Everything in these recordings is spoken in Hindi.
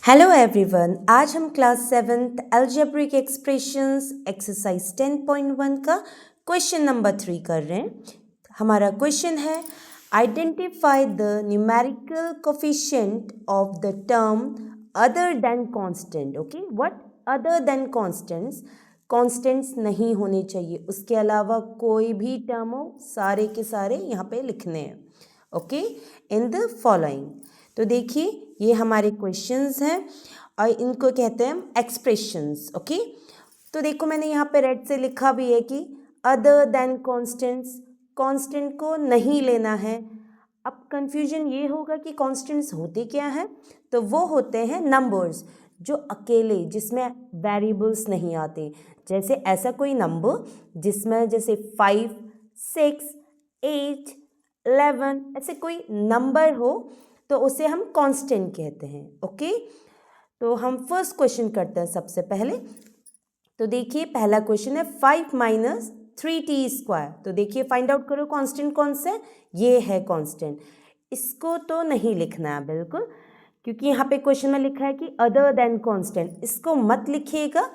हेलो एवरीवन, आज हम class 7th algebraic expressions exercise 10.1 का क्वेश्चन नंबर 3 कर रहे हैं। हमारा क्वेश्चन है identify the numerical coefficient of the term other than constant. Okay, what other than constants? Constants नहीं होने चाहिए, उसके अलावा कोई भी टर्म हो, सारे के सारे यहाँ पे लिखने हैं। Okay, in the following. तो देखिए, ये हमारे क्वेश्चंस हैं और इनको कहते हैं हम एक्सप्रेशंस। ओके, तो देखो मैंने यहाँ पे रेड से लिखा भी है कि अदर देन कांस्टेंट्स, कांस्टेंट को नहीं लेना है। अब कंफ्यूजन ये होगा कि कांस्टेंट्स होते क्या हैं, तो वो होते हैं नंबर्स जो अकेले, जिसमें वेरिएबल्स नहीं आते। जैसे ऐसा कोई नंबर जिसमें जैसे 5, 6, 8, 11 ऐसे कोई नंबर हो तो उसे हम कांस्टेंट कहते हैं। ओके, तो हम फर्स्ट क्वेश्चन करते हैं सबसे पहले। तो देखिए पहला क्वेश्चन है 5 माइनस 3t²। तो देखिए फाइंड आउट करो कांस्टेंट कौन सा है। ये है कांस्टेंट। इसको तो नहीं लिखना है बिल्कुल, क्योंकि यहाँ पे क्वेश्चन में लिखा है कि अदर देन कांस्टेंट, इसको मत लिखिएगा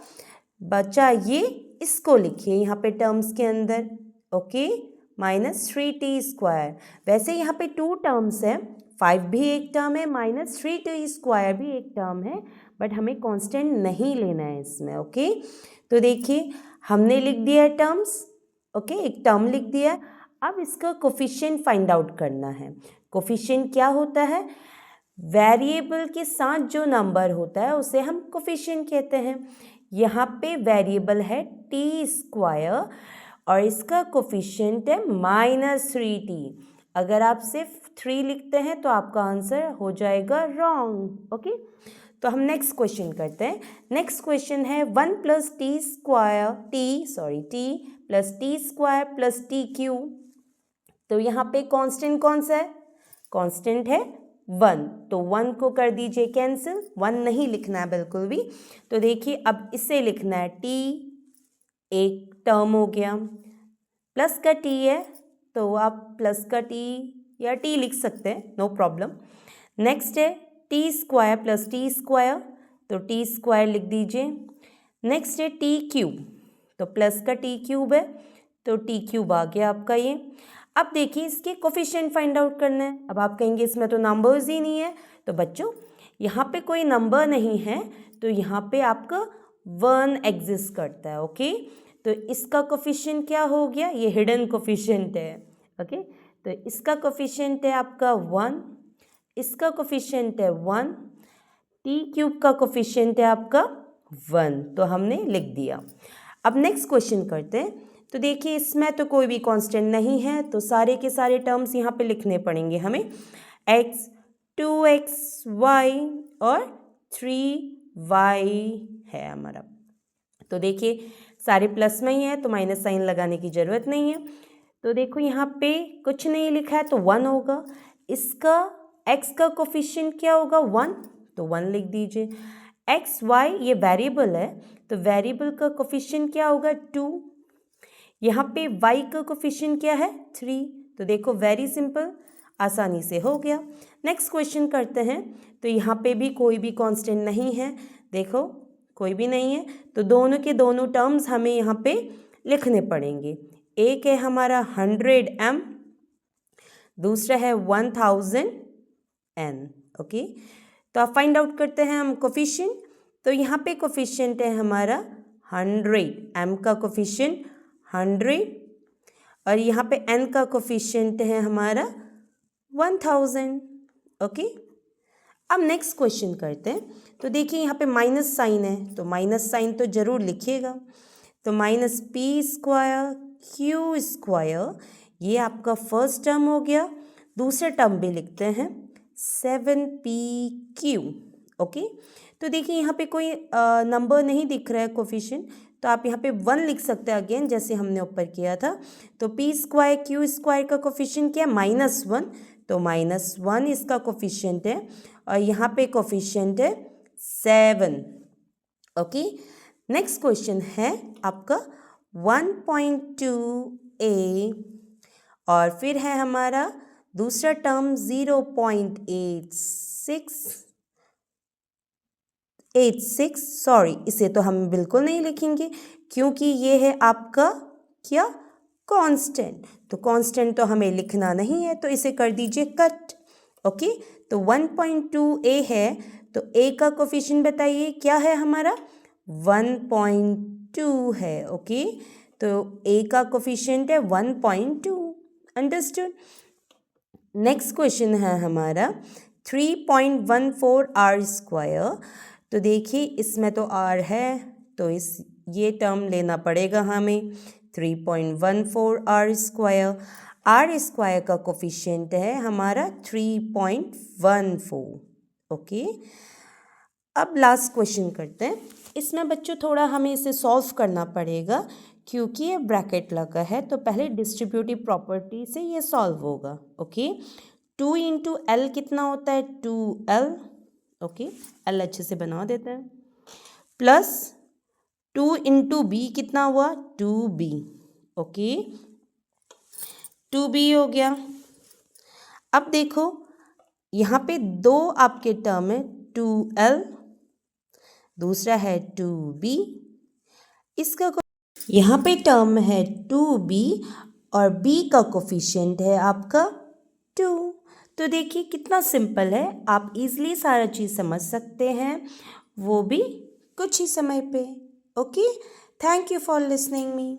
बच्चा, ये इसको लिखिए यहाँ पे टर्म्स के अंदर। Okay, minus 3t²। वैसे यहाँ पे 2 टर्म्स है, 5 भी एक टर्म है, माइनस 3t² भी एक टर्म है, बट हमें कांस्टेंट नहीं लेना है इसमें। ओके, तो देखिए हमने लिख दिया है टर्म्स। ओके, एक टर्म लिख दिया। अब इसका कोफिशिएंट फाइंड आउट करना है। कोफिशिएंट क्या होता है? वेरिएबल के साथ जो नंबर होता है उसे हम कोफिशिएंट कहते हैं। यहाँ पे वेरिएबल है t² और इसका कोफिशिएंट है -3t। अगर आप सिर्फ 3 लिखते हैं तो आपका आंसर हो जाएगा रॉन्ग। ओके, तो हम नेक्स्ट क्वेश्चन करते हैं। नेक्स्ट क्वेश्चन है 1 + t² + t³ तो यहाँ पे कांस्टेंट कौन सा है? कांस्टेंट है 1, तो 1 को कर दीजिए कैंसिल, 1 नहीं लिखना है बिल्कुल भी। तो देखिए अब इसे लिखना है t, एक टर्म हो गया, प्लस का t है तो आप प्लस का t या t लिख सकते हैं, नो प्रॉब्लम। नेक्स्ट है t² + t², तो t² लिख दीजिए। नेक्स्ट है t³, तो प्लस का t³ है तो t³ आ गया आपका ये। अब देखिए इसके कोफिशिएंट फाइंड आउट करना है। अब आप कहेंगे इसमें तो नंबर्स ही नहीं है, तो बच्चों यहाँ पे कोई नंबर नहीं है तो यहाँ पे आपका 1 एग्जिस्ट करता है। ओके, तो इसका कोफिशिएंट क्या हो गया? ये हिडन कोफिशिएंट है। ओके, तो इसका कोफिशिएंट है आपका 1, इसका कोफिशिएंट है 1, t³ का कोफिशिएंट है आपका 1, तो हमने लिख दिया। अब नेक्स्ट क्वेश्चन करते हैं। तो देखिए इसमें तो कोई भी कांस्टेंट नहीं है, तो सारे के सारे टर्म्स यहाँ पे लिखने पड़ेंगे हमें। x, 2x, y और 3y है हमारा। तो देखिए सारे प्लस में ही है तो माइनस साइन लगाने की ज़रूरत नहीं है। तो देखो यहाँ पे कुछ नहीं लिखा है तो 1 होगा। इसका x का कोफिशिएंट क्या होगा? 1, तो 1 लिख दीजिए। x, y ये वेरिएबल है तो वेरिएबल का कोफिशिएंट क्या होगा? 2। यहाँ पे y का कोफिशिएंट क्या है? 3। तो देखो वेरी सिंपल, आसानी से हो गया। नेक्स्ट क्वेश्चन करते हैं। तो यहाँ पे भी कोई भी कांस्टेंट नहीं है, देखो कोई भी नहीं है, तो दोनों के दोनों टर्म्स हमें यहाँ पे लिखने पड़ेंगे। एक है हमारा 100m, दूसरा है 1000n। ओके, तो आप फाइंड आउट करते हैं हम कोफिशिएंट। तो यहाँ पे कोफिशिएंट है हमारा 100, m का कोफिशिएंट 100 और यहाँ पे n का कोफिशिएंट है हमारा 1000। ओके, अब नेक्स्ट क्वेश्चन करते हैं। तो देखिए यहाँ पे माइनस साइन है तो माइनस साइन तो ज़रूर लिखिएगा। तो -p²q², ये आपका फर्स्ट टर्म हो गया। दूसरा टर्म भी लिखते हैं 7pq। ओके, तो देखिए यहाँ पे कोई नंबर नहीं दिख रहा है कोफिशिएंट, तो आप यहाँ पे 1 लिख सकते हैं अगेन, जैसे हमने ऊपर किया था। तो p²q² का कोफिशिएंट क्या है? -1, तो -1 इसका कोफिशिएंट है और यहाँ पे कोफिशिएंट है 7। ओके, नेक्स्ट क्वेश्चन है आपका 1.2a और फिर है हमारा दूसरा टर्म 0.86 86, सॉरी इसे तो हम बिल्कुल नहीं लिखेंगे क्योंकि ये है आपका क्या, कांस्टेंट। तो कांस्टेंट तो हमें लिखना नहीं है, तो इसे कर दीजिए कट। ओके, तो 1.2 ए है, तो ए का कोफिशिएंट बताइए क्या है हमारा, 1.2 है। ओके, तो ए का कोफिशिएंट है 1.2। अंडरस्टूड। नेक्स्ट क्वेश्चन है हमारा 3.14 आर स्क्वायर। तो देखिए इसमें तो आर है, तो ये टर्म लेना पड़ेगा हमें। 3.14 आर स्क्वायर का कोफिशिएंट है हमारा 3.14। ओके, अब लास्ट क्वेश्चन करते हैं। इसमें बच्चों थोड़ा हमें इसे सॉल्व करना पड़ेगा क्योंकि ये ब्रैकेट लगा है, तो पहले डिस्ट्रीब्यूटिव प्रॉपर्टी से ये सॉल्व होगा। ओके, 2 इंटू एल कितना होता है, 2l। ओके, एल अच्छे से बना देते हैं, प्लस 2 इंटू बी कितना हुआ, 2b। ओके, 2b हो गया। अब देखो यहाँ पे दो आपके टर्म है, 2l, दूसरा है 2b। इसका यहाँ पे टर्म है 2b और b का कोफिशिएंट है आपका 2। तो देखिए कितना सिंपल है, आप इजीली सारा चीज़ समझ सकते हैं, वो भी कुछ ही समय पे। Okay, thank you for listening me.